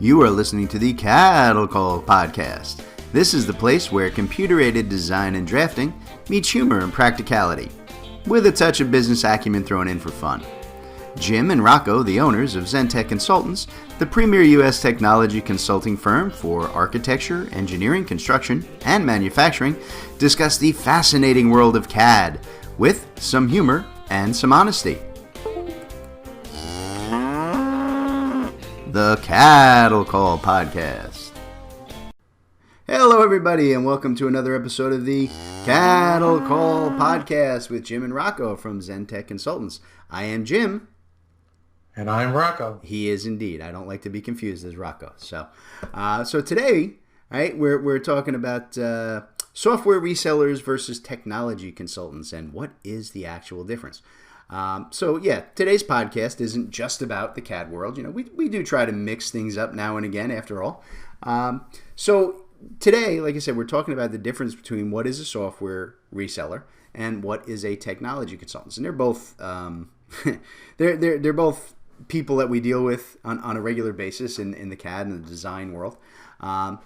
You are listening to the Cattle Call Podcast. This is the place where computer-aided design and drafting meets humor and practicality, with a touch of business acumen thrown in for fun. Jim and Rocco, the owners of Zentech Consultants, the premier U.S. technology consulting firm for architecture, engineering, construction, and manufacturing, discuss the fascinating world of CAD with some humor and some honesty. The Cattle Call Podcast. Hello, everybody, and welcome to another episode of the Cattle Call Podcast with Jim and Rocco from Zentech Consultants. I am Jim. And I'm Rocco. He is indeed. I don't like to be confused as Rocco. So today, right, we're talking about software resellers versus technology consultants and what is the actual difference. Today's podcast isn't just about the CAD world. You know, we do try to mix things up now and again, after all. So today, like I said, we're talking about the difference between what is a software reseller and what is a technology consultant. And they're both they're both people that we deal with on a regular basis in the CAD and the design world. And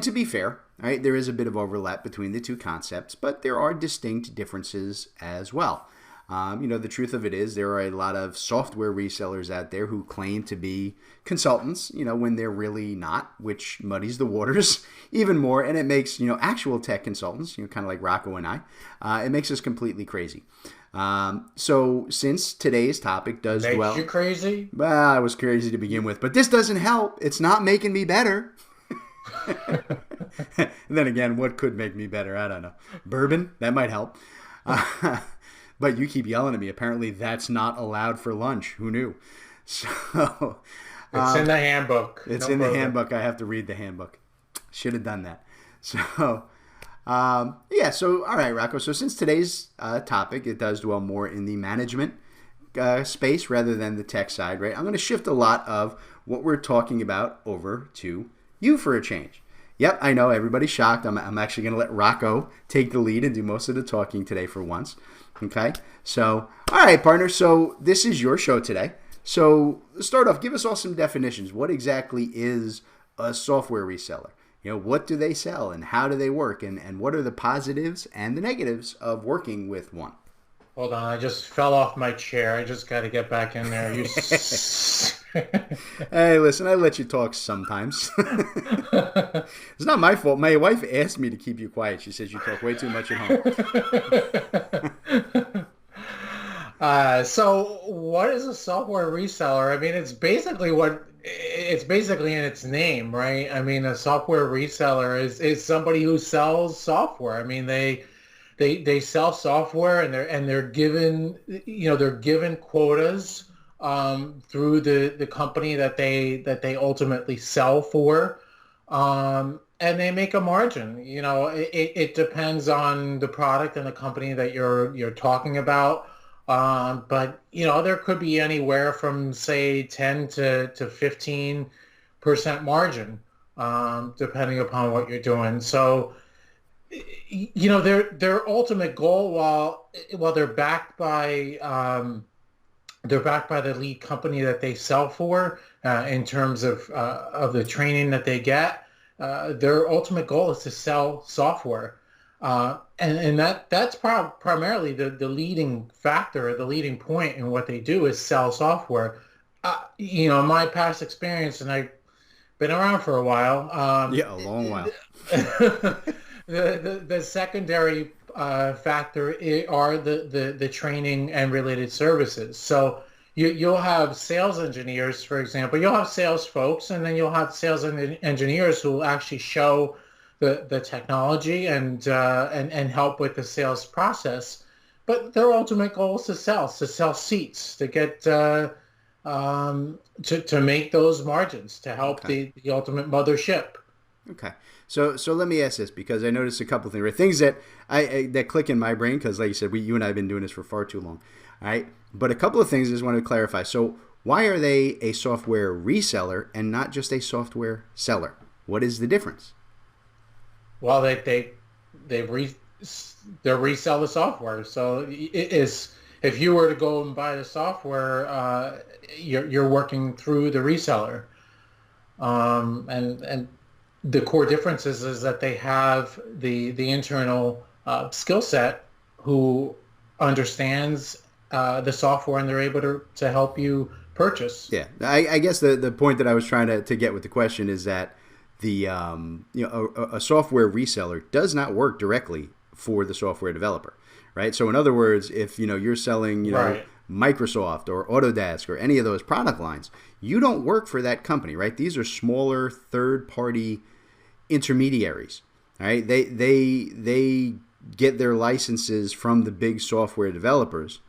to be fair, right, there is a bit of overlap between the two concepts, but there are distinct differences as well. The truth of it is there are a lot of software resellers out there who claim to be consultants, when they're really not, which muddies the waters even more. And it makes, actual tech consultants, kind of like Rocco and I, it makes us completely crazy. So since today's topic does Makes you crazy? Well, I was crazy to begin with, but this doesn't help. It's not making me better. And then again, what could make me better? I don't know. Bourbon? That might help. But you keep yelling at me. Apparently, that's not allowed for lunch. Who knew? So it's in the handbook. It's in the handbook. I have to read the handbook. Should have done that. So, all right, Rocco. So since today's topic, it does dwell more in the management space rather than the tech side, right? I'm going to shift a lot of what we're talking about over to you for a change. Yep, I know. Everybody's shocked. I'm actually going to let Rocco take the lead and do most of the talking today for once. Okay, so, all right, partner, so this is your show today. So, let's start off, give us all some definitions. What exactly is a software reseller? What do they sell and how do they work? And what are the positives and the negatives of working with one? Hold on, I just fell off my chair. I just got to get back in there. Hey, listen, I let you talk sometimes. It's not my fault. My wife asked me to keep you quiet. She says you talk way too much at home. So what is a software reseller? I mean, it's basically in its name, right? I mean, a software reseller is somebody who sells software. I mean, they sell software and they're given quotas through the company that they ultimately sell for, and they make a margin. It depends on the product and the company that you're talking about, but there could be anywhere from say 10 to 15% margin, depending upon what you're doing. So their ultimate goal, while they're backed by the lead company that they sell for, in terms of the training that they get, their ultimate goal is to sell software, and that's primarily the leading factor, the leading point in what they do is sell software. My past experience, and I've been around for a while. A long while. The secondary factor are the training and related services. So you'll have sales engineers, for example. You'll have sales folks, and then you'll have sales engineers who will actually show the technology and help with the sales process. But their ultimate goal is to sell seats, to get to make those margins, to help the ultimate mothership. Okay. So let me ask this, because I noticed a couple of things, right? Things that that click in my brain, because like you said, you and I have been doing this for far too long, all right? But a couple of things I just want to clarify. So why are they a software reseller and not just a software seller? What is the difference? Well, they resell the software. So it is, if you were to go and buy the software, you're working through the reseller. And the core difference is that they have the internal skill set who understands the software, and they're able to help you purchase. Yeah, I guess the point that I was trying to get with the question is that the a software reseller does not work directly for the software developer, right? So in other words, if you're selling Right. Microsoft or Autodesk or any of those product lines, you don't work for that company, right? These are smaller third party intermediaries, right? They get their licenses from the big software developers,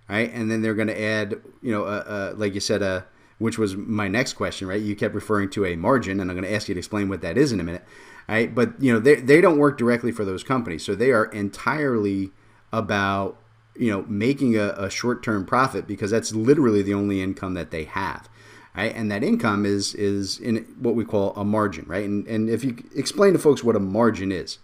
right? And then they're going to add, like you said, which was my next question, right? You kept referring to a margin, and I'm going to ask you to explain what that is in a minute, right? But they don't work directly for those companies, so they are entirely about making a short term profit, because that's literally the only income that they have. Right? And that income is in what we call a margin, right? And if you explain to folks what a margin is.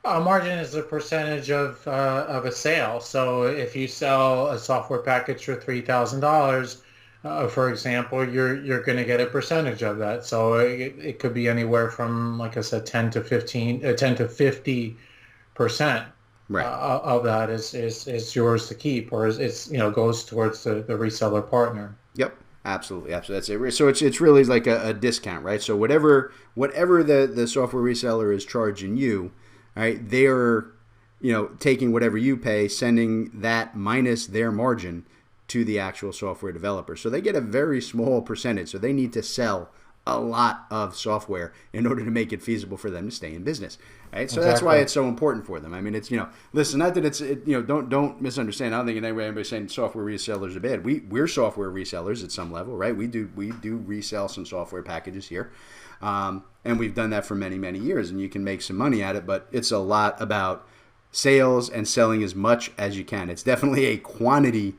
A margin is a percentage of a sale. So if you sell a software package for $3,000, for example, you're going to get a percentage of that. So it could be anywhere from, like I said, 10 to 50% Right. of that is yours to keep, or is goes towards the reseller partner. Yep. Absolutely. Absolutely. That's it. So it's really like a discount, right? So whatever the software reseller is charging you, right? They're taking whatever you pay, sending that minus their margin to the actual software developer. So they get a very small percentage. So they need to sell a lot of software in order to make it feasible for them to stay in business, right? So that's why Exactly. it's so important for them. I mean, it's listen, not that don't misunderstand. I don't think anybody's saying software resellers are bad. We're software resellers at some level, right? We do resell some software packages here, and we've done that for many years, and you can make some money at it. But it's a lot about sales and selling as much as you can. It's definitely a quantity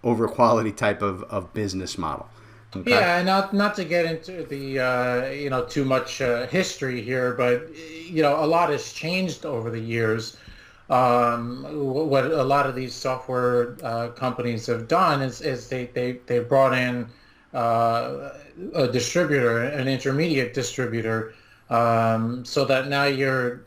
over quality type of business model. Okay. Yeah, and not to get into the too much history here, but a lot has changed over the years. What a lot of these software companies have done is they brought in a distributor, an intermediate distributor, so that now you're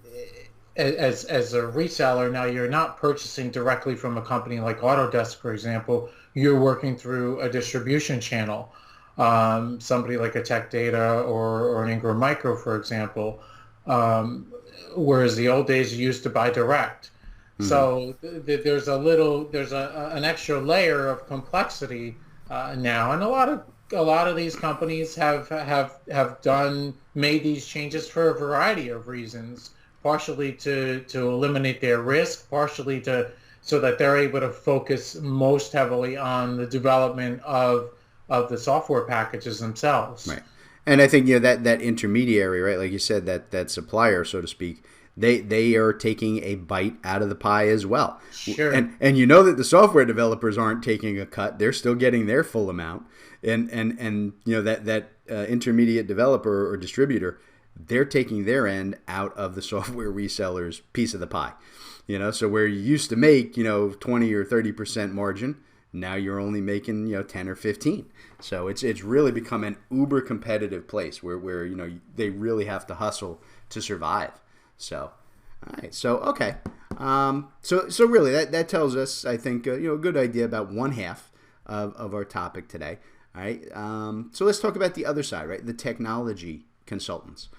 as a reseller, now you're not purchasing directly from a company like Autodesk, for example. You're working through a distribution channel, somebody like a Tech Data or an Ingram Micro, for example. Whereas the old days you used to buy direct. Mm-hmm. So there's an extra layer of complexity now, and a lot of these companies have made these changes for a variety of reasons, partially to eliminate their risk, partially to so that they're able to focus most heavily on the development of the software packages themselves. Right. And I think that intermediary, right, like you said, that supplier, so to speak, they are taking a bite out of the pie as well. Sure. And that the software developers aren't taking a cut; they're still getting their full amount. And that intermediate developer or distributor, they're taking their end out of the software reseller's piece of the pie. So where you used to make 20 or 30% margin, now you're only making 10 or 15. So it's really become an uber competitive place where they really have to hustle to survive. So all right, so okay, so really that tells us, I think, a good idea about one half of our topic today. All right, so let's talk about the other side, right? The technology consultants.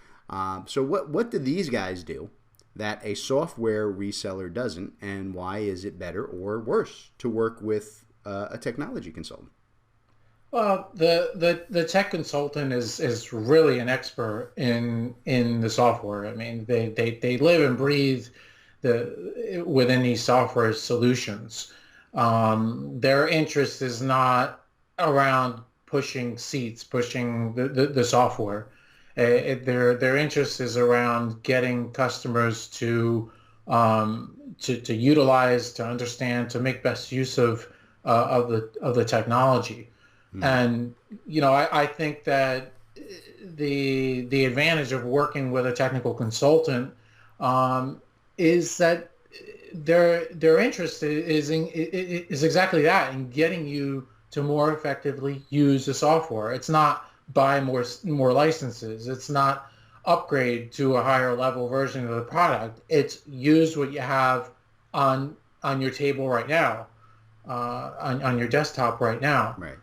So what do these guys do that a software reseller doesn't, and why is it better or worse to work with a technology consultant? Well, the tech consultant is really an expert in the software. I mean, they live and breathe within these software solutions. Their interest is not around pushing seats, pushing the software. Their interest is around getting customers to utilize, to understand, to make best use of the technology. Mm-hmm. And I think that the advantage of working with a technical consultant is that their interest is exactly that, in getting you to more effectively use the software. It's not buy more licenses. It's not upgrade to a higher level version of the product. It's use what you have on your table right now, on your desktop right now. Right.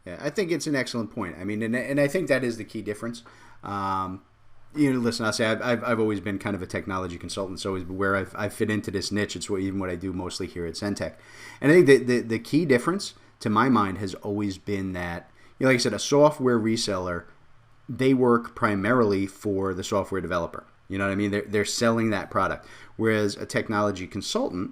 Yeah, I think it's an excellent point. I mean, and I think that is the key difference. Listen, I'll say I've always been kind of a technology consultant, so where I fit into this niche, it's even what I do mostly here at Zentech. And I think the key difference, to my mind, has always been that, like I said, a software reseller, they work primarily for the software developer. You know what I mean? They're selling that product. Whereas a technology consultant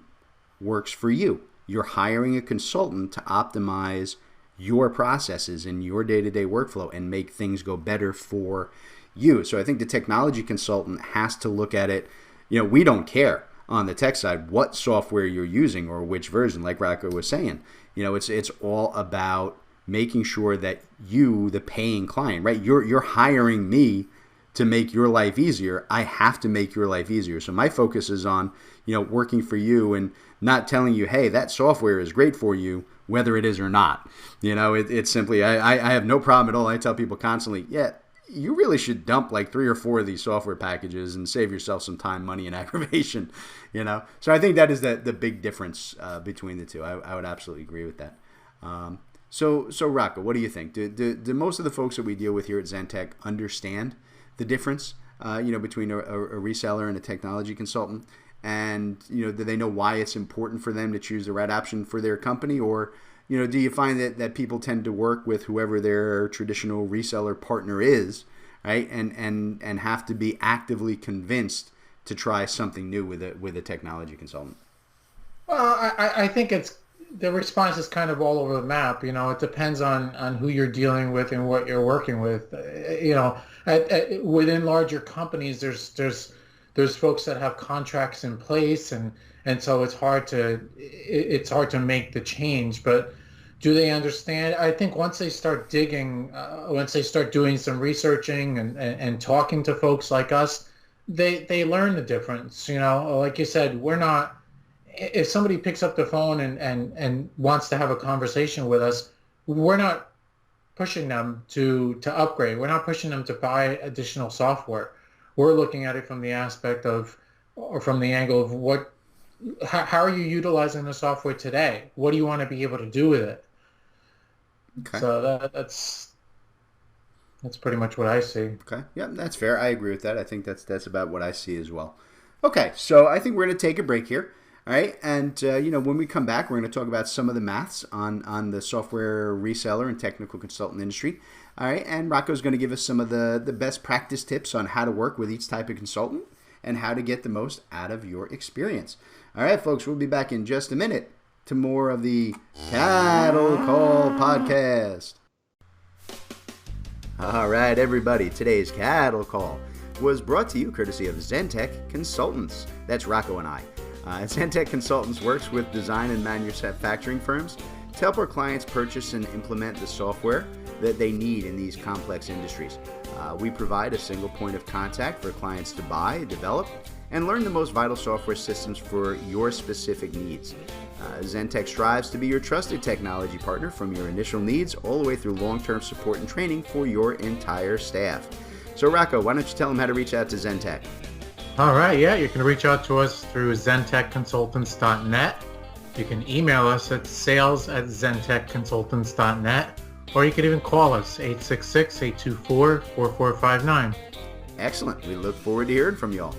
works for you. You're hiring a consultant to optimize your processes in your day-to-day workflow and make things go better for you. So I think the technology consultant has to look at it. We don't care on the tech side what software you're using or which version, like Rocco was saying. It's all about making sure that you, the paying client, right? You're hiring me to make your life easier. I have to make your life easier. So my focus is on, working for you and not telling you, hey, that software is great for you, whether it is or not. It's simply, I have no problem at all. I tell people constantly, yeah, you really should dump like 3 or 4 of these software packages and save yourself some time, money, and aggravation, So I think that is the big difference between the two. I would absolutely agree with that. So Rocco, what do you think? Do most of the folks that we deal with here at Zentech understand the difference, between a reseller and a technology consultant? And, do they know why it's important for them to choose the right option for their company? Or, do you find that people tend to work with whoever their traditional reseller partner is, right? And have to be actively convinced to try something new with a technology consultant? Well, I think the response is kind of all over the map. It depends on who you're dealing with and what you're working with. Within larger companies, there's folks that have contracts in place, and so it's hard to make the change. But do they understand? I think once they start digging, once they start doing some researching and talking to folks like us, they learn the difference. Like you said, we're not. If somebody picks up the phone and wants to have a conversation with us, we're not pushing them to upgrade. We're not pushing them to buy additional software. We're looking at it from the aspect of, or from the angle of how are you utilizing the software today? What do you want to be able to do with it? Okay. So that's pretty much what I see. Okay. Yeah, that's fair. I agree with that. I think that's about what I see as well. Okay, so I think we're going to take a break here. All right, and when we come back, we're going to talk about some of the maths on the software reseller and technical consultant industry. All right, and Rocco's going to give us some of the best practice tips on how to work with each type of consultant and how to get the most out of your experience. All right, folks, we'll be back in just a minute to more of the Cattle Call Podcast. All right, everybody, today's Cattle Call was brought to you courtesy of Zentech Consultants. That's Rocco and I. Zentech Consultants works with design and manufacturing firms to help our clients purchase and implement the software that they need in these complex industries. We provide a single point of contact for clients to buy, develop, and learn the most vital software systems for your specific needs. Zentech strives to be your trusted technology partner from your initial needs all the way through long-term support and training for your entire staff. So Rocco, why don't you tell them how to reach out to Zentech? All right, yeah, you can reach out to us through zentechconsultants.net. You can email us at sales@zentechconsultants.net, or you can even call us 866-824-4459. Excellent. We look forward to hearing from y'all.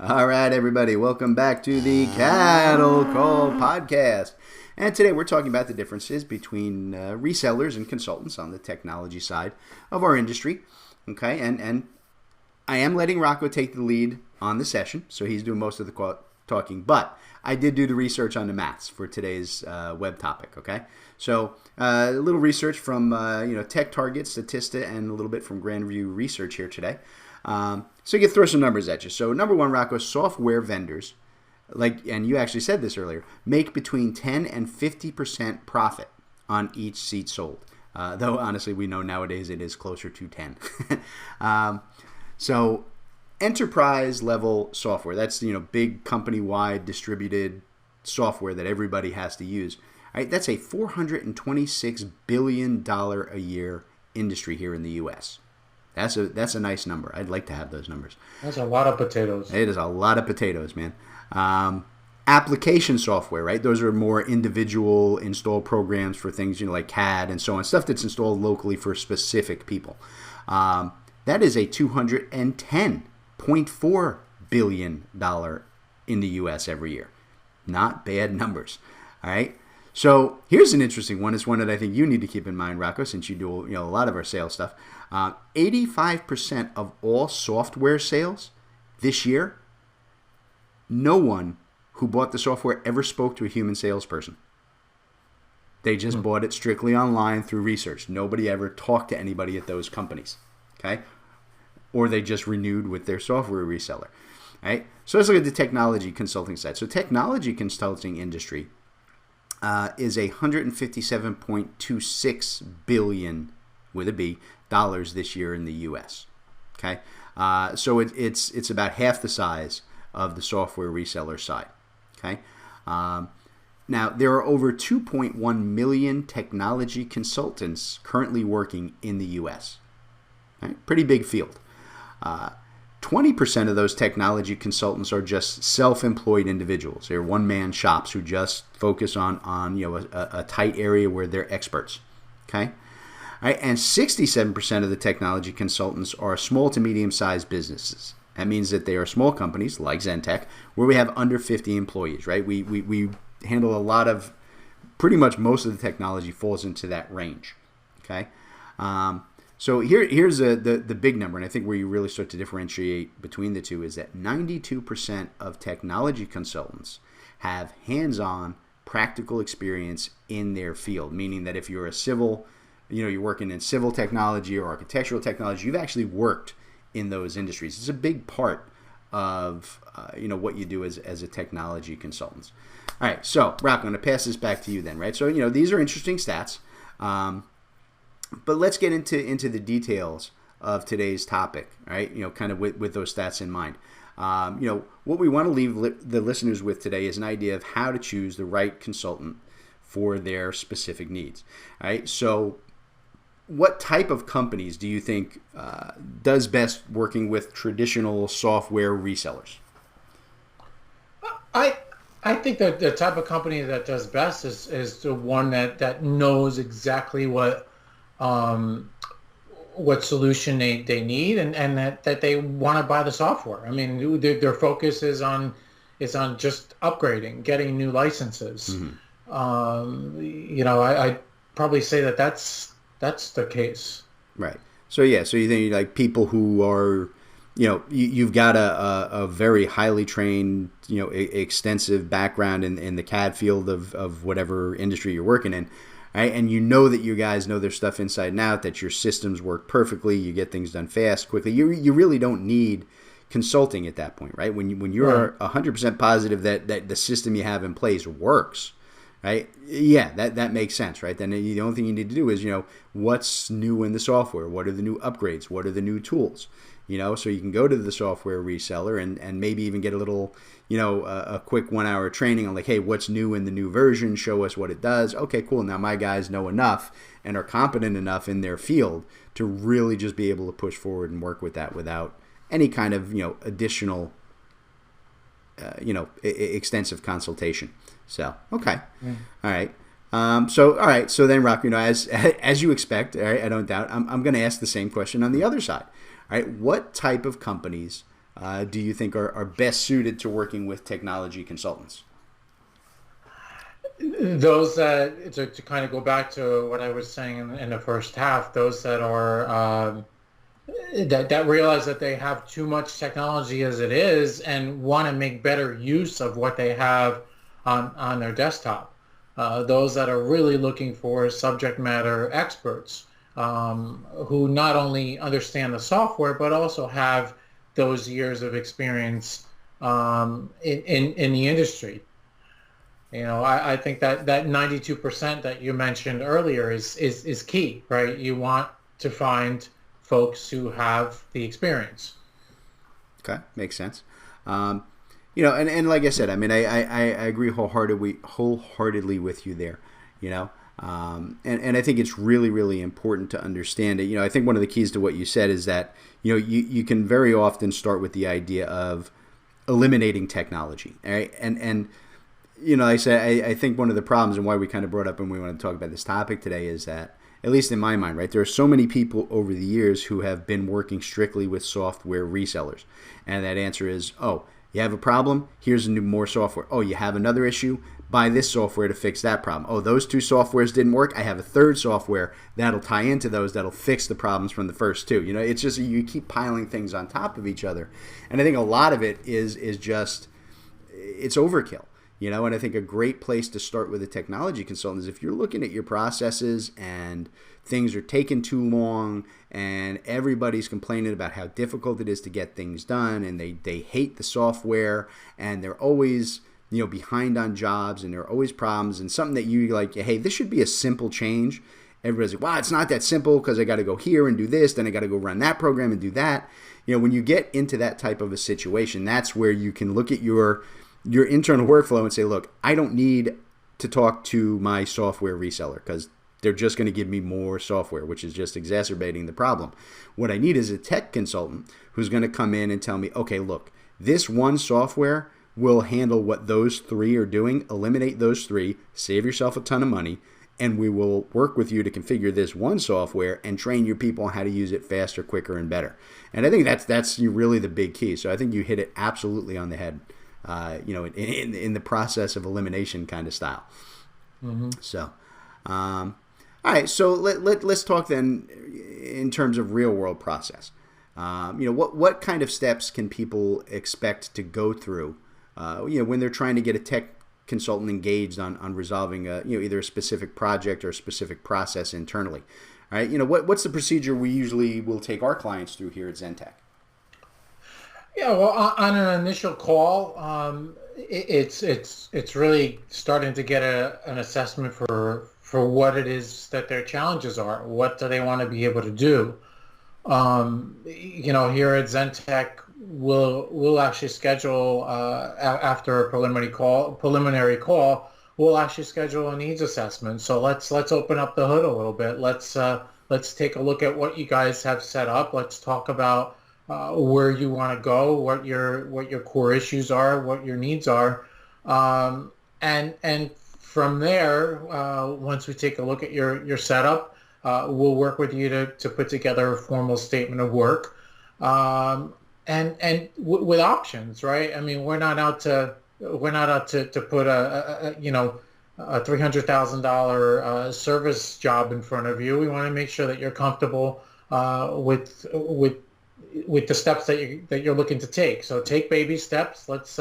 All right, everybody, welcome back to the Cattle Call Podcast. And today we're talking about the differences between resellers and consultants on the technology side of our industry. Okay, and I am letting Rocco take the lead on the session, so he's doing most of the talking, but I did do the research on the maths for today's web topic, okay? So a little research from Tech Target, Statista, and a little bit from Grand View Research here today. So you can throw some numbers at you. So number one, Rocco, software vendors, and you actually said this earlier, make between 10 and 50% profit on each seat sold. Though honestly, we know nowadays it is closer to 10. So enterprise level software, that's big company-wide distributed software that everybody has to use. Right? That's a $426 billion a year industry here in the U.S. That's a nice number. I'd like to have those numbers. That's a lot of potatoes. It is a lot of potatoes, man. Application software, right? Those are more individual installed programs for things, like CAD and so on, stuff that's installed locally for specific people. That is a $210.4 billion in the U.S. every year. Not bad numbers, all right? So here's an interesting one. It's one that I think you need to keep in mind, Rocco, since you do a lot of our sales stuff. 85% of all software sales this year, no one who bought the software ever spoke to a human salesperson. They just bought it strictly online through research. Nobody ever talked to anybody at those companies, okay? Or they just renewed with their software reseller, right? So let's look at the technology consulting side. So technology consulting industry is a $157.26 billion with a B dollars this year in the U.S. Okay, so it's about half the size of the software reseller side. Okay, now there are over 2.1 million technology consultants currently working in the U.S. Right? Pretty big field. 20% of those technology consultants are just self-employed individuals. They're one-man shops who just focus on a tight area where they're experts. Okay, all right, and 67% of the technology consultants are small to medium-sized businesses. That means that they are small companies like Zentech, where we have under 50 employees. Right, we handle a lot of, pretty much most of the technology falls into that range. Okay. So here's the big number, and I think where you really start to differentiate between the two is that 92% of technology consultants have hands-on practical experience in their field, meaning that if you're a civil, you're working in civil technology or architectural technology, you've actually worked in those industries. It's a big part of what you do as a technology consultant. All right, so Rock, I'm going to pass this back to you then, right? So these are interesting stats. But let's get into the details of today's topic, right? Kind of with those stats in mind. What we want to leave the listeners with today is an idea of how to choose the right consultant for their specific needs, right? So what type of companies do you think does best working with traditional software resellers? I think that the type of company that does best is the one that knows exactly what solution they need and that they want to buy the software. I mean, their focus is on just upgrading, getting new licenses. Mm-hmm. I'd probably say that's the case. Right. So you think like people who are, you've got a very highly trained, extensive background in the CAD field of whatever industry you're working in. Right? And that you guys know their stuff inside and out, that your systems work perfectly, you get things done fast, quickly. You really don't need consulting at that point, right? When you're 100% positive that the system you have in place works, right? Yeah, that makes sense, right? Then the only thing you need to do is, what's new in the software? What are the new upgrades? What are the new tools? So you can go to the software reseller and maybe even get a little, a quick 1 hour training on like, hey, what's new in the new version? Show us what it does. Okay, cool. Now my guys know enough and are competent enough in their field to really just be able to push forward and work with that without any kind of, extensive consultation. So, okay. Mm. All right. So then Rock, as you expect, all right, I don't doubt, I'm going to ask the same question on the other side. All right, what type of companies do you think are best suited to working with technology consultants? Those that, to kind of go back to what I was saying in the first half, those that are that realize that they have too much technology as it is and want to make better use of what they have on their desktop. Those that are really looking for subject matter experts. Who not only understand the software but also have those years of experience in the industry. I think that 92% that you mentioned earlier is key, right? You want to find folks who have the experience. Okay, makes sense. And like I said, I mean, I agree wholeheartedly with you there. you know. And I think it's really, really important to understand it. You know, I think one of the keys to what you said is that, you know, you can very often start with the idea of eliminating technology, right? And you know, I think one of the problems and why we kind of brought up and we want to talk about this topic today is that, at least in my mind, right, there are so many people over the years who have been working strictly with software resellers. And that answer is, oh, you have a problem? Here's more software. Oh, you have another issue? Buy this software to fix that problem. Oh, those two softwares didn't work. I have a third software that'll tie into those that'll fix the problems from the first two. You know, it's just you keep piling things on top of each other. And I think a lot of it is just, it's overkill. You know, and I think a great place to start with a technology consultant is if you're looking at your processes and things are taking too long and everybody's complaining about how difficult it is to get things done and they hate the software and they're always, you know, behind on jobs and there are always problems and something that you like, hey, this should be a simple change. Everybody's like, wow, it's not that simple because I got to go here and do this, then I got to go run that program and do that. You know, when you get into that type of a situation, that's where you can look at your internal workflow and say, look, I don't need to talk to my software reseller because they're just going to give me more software, which is just exacerbating the problem. What I need is a tech consultant who's going to come in and tell me, okay, look, this one software will handle what those three are doing, eliminate those three, save yourself a ton of money, and we will work with you to configure this one software and train your people on how to use it faster, quicker, and better. And I think that's really the big key. So I think you hit it absolutely on the head. You know, in the process of elimination kind of style. Mm-hmm. So, all right. So let's talk then in terms of real world process. You know, what kind of steps can people expect to go through? You know, when they're trying to get a tech consultant engaged on resolving either a specific project or a specific process internally. All right. You know, what's the procedure we usually will take our clients through here at Zentech? Yeah, well, on an initial call, it's really starting to get an assessment for what it is that their challenges are. What do they want to be able to do? You know, here at Zentech, we'll actually schedule after a preliminary call, we'll actually schedule a needs assessment. So let's open up the hood a little bit. Let's take a look at what you guys have set up. Let's talk about where you want to go, what your core issues are, what your needs are, and from there, once we take a look at your setup, we'll work with you to put together a formal statement of work, with options, right? I mean, we're not out to put a $300,000 service job in front of you. We want to make sure that you're comfortable with the steps that you're looking to take. So take baby steps. Let's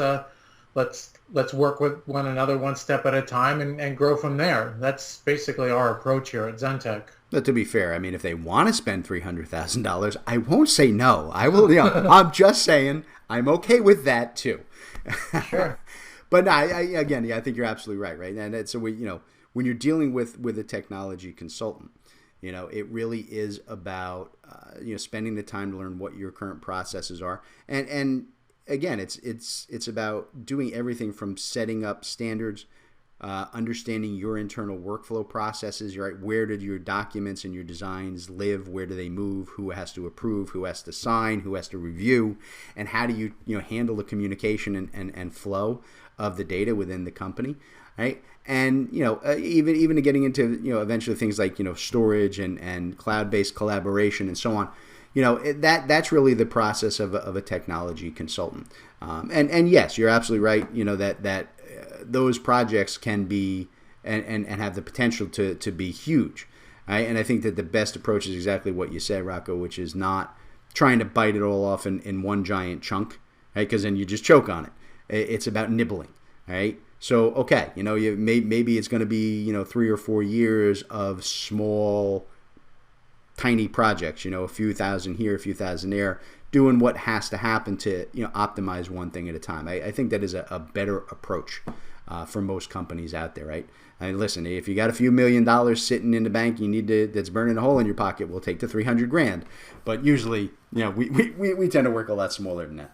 work with one another one step at a time and grow from there. That's basically our approach here at Zentech. But to be fair, I mean, if they want to spend $300,000, I won't say no. I will. You know, I'm just saying I'm okay with that too. Sure. But no, I think you're absolutely right. And so when you're dealing with a technology consultant, you know, it really is about spending the time to learn what your current processes are, and again, it's about doing everything from setting up standards, understanding your internal workflow processes. Right, where did your documents and your designs live? Where do they move? Who has to approve? Who has to sign? Who has to review? And how do you handle the communication and flow of the data within the company? Right. And, even getting into, eventually things like, storage and cloud-based collaboration and so on, that's really the process of a technology consultant. And yes, you're absolutely right, that those projects can be and have the potential to be huge. Right? And I think that the best approach is exactly what you said, Rocco, which is not trying to bite it all off in one giant chunk, right? Because then you just choke on it. It's about nibbling, right? So, okay, maybe it's going to be, 3 or 4 years of small, tiny projects, a few thousand here, a few thousand there, doing what has to happen to, optimize one thing at a time. I think that is a better approach for most companies out there, right? And listen, if you got a few $1 million sitting in the bank, that's burning a hole in your pocket, we'll take the $300,000. But usually, we tend to work a lot smaller than that.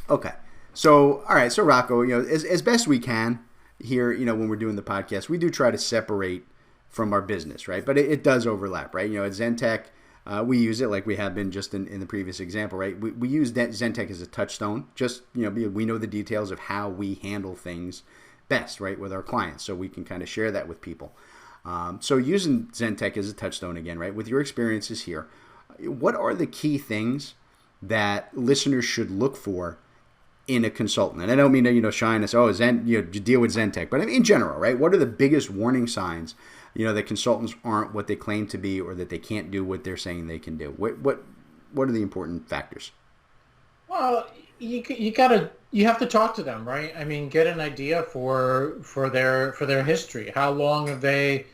Okay. So, all right. So, Rocco, as best we can, here, when we're doing the podcast, we do try to separate from our business, right? But it does overlap, right? At Zentech, we use it like we have been just in the previous example, right? We use Zentech as a touchstone, just, we know the details of how we handle things best, right, with our clients, so we can kind of share that with people. So using Zentech as a touchstone again, right, with your experiences here, what are the key things that listeners should look for in a consultant? And I don't mean to, shine us, you deal with Zentech, but in general, right? What are the biggest warning signs, that consultants aren't what they claim to be, or that they can't do what they're saying they can do? What are the important factors? Well, you have to talk to them, right? I mean, get an idea for their history. How long have they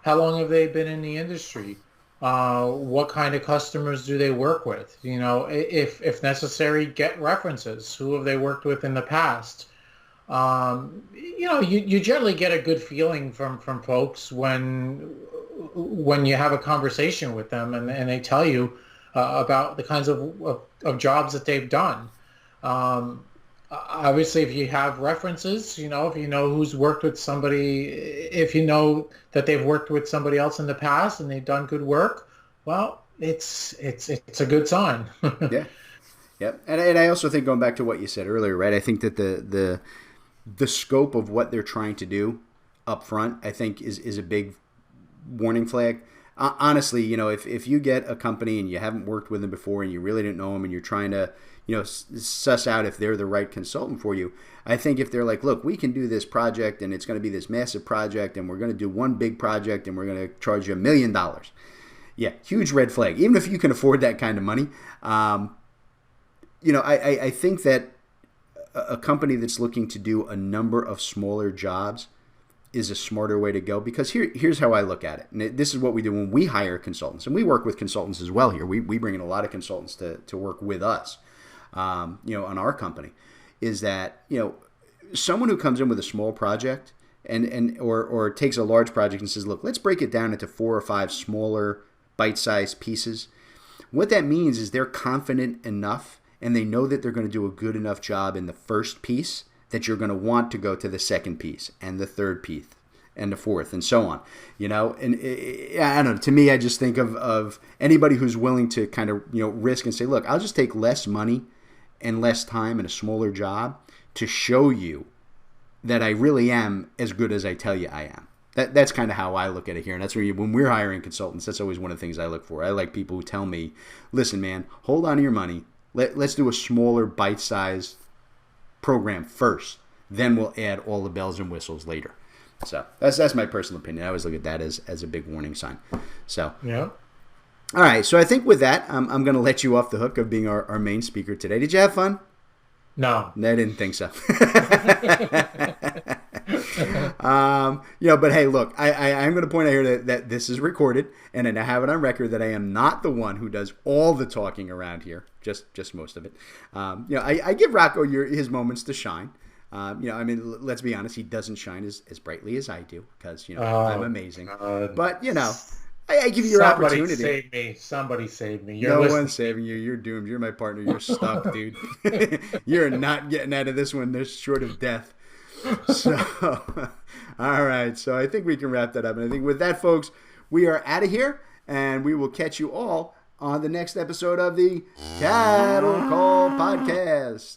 been in the industry? What kind of customers do they work with? If necessary, get references. Who have they worked with in the past? You generally get a good feeling from folks when you have a conversation with them and they tell you about the kinds of jobs that they've done. Obviously, if you have references, if you know who's worked with somebody, if you know that they've worked with somebody else in the past and they've done good work, well, it's a good sign. Yeah. Yep. And I also think, going back to what you said earlier, right, I think that the scope of what they're trying to do up front, I think, is a big warning flag. Honestly, if you get a company and you haven't worked with them before and you really didn't know them and you're trying to, suss out if they're the right consultant for you, I think if they're like, look, we can do this project and it's going to be this massive project and we're going to do one big project and we're going to charge you $1 million. Yeah, huge red flag. Even if you can afford that kind of money, I think that a company that's looking to do a number of smaller jobs is a smarter way to go, because here's how I look at it. And this is what we do when we hire consultants, and we work with consultants as well here. We bring in a lot of consultants to work with us, on our company, is that, someone who comes in with a small project or takes a large project and says, look, let's break it down into 4 or 5 smaller bite-sized pieces. What that means is they're confident enough and they know that they're going to do a good enough job in the first piece that you're going to want to go to the second piece and the third piece and the fourth and so on. And I don't know, to me, I just think of anybody who's willing to kind of, risk and say, look, I'll just take less money and less time in a smaller job to show you that I really am as good as I tell you I am. That's kind of how I look at it here. And that's where when we're hiring consultants, that's always one of the things I look for. I like people who tell me, listen, man, hold on to your money. Let's do a smaller bite-sized program first. Then we'll add all the bells and whistles later. So that's my personal opinion. I always look at that as a big warning sign. So yeah. All right. So I think with that, I'm going to let you off the hook of being our main speaker today. Did you have fun? No. I didn't think so. But hey, look, I'm going to point out here that this is recorded, and I have it on record that I am not the one who does all the talking around here, just most of it. I give Rocco his moments to shine. Let's be honest, he doesn't shine as brightly as I do because, I'm amazing. But, I give you your opportunity. Somebody save me. No one's saving you. You're doomed. You're my partner. You're stuck, dude. You're not getting out of this one. They're short of death. So, all right. So I think we can wrap that up. And I think with that, folks, we are out of here. And we will catch you all on the next episode of the Cattle Call Podcast.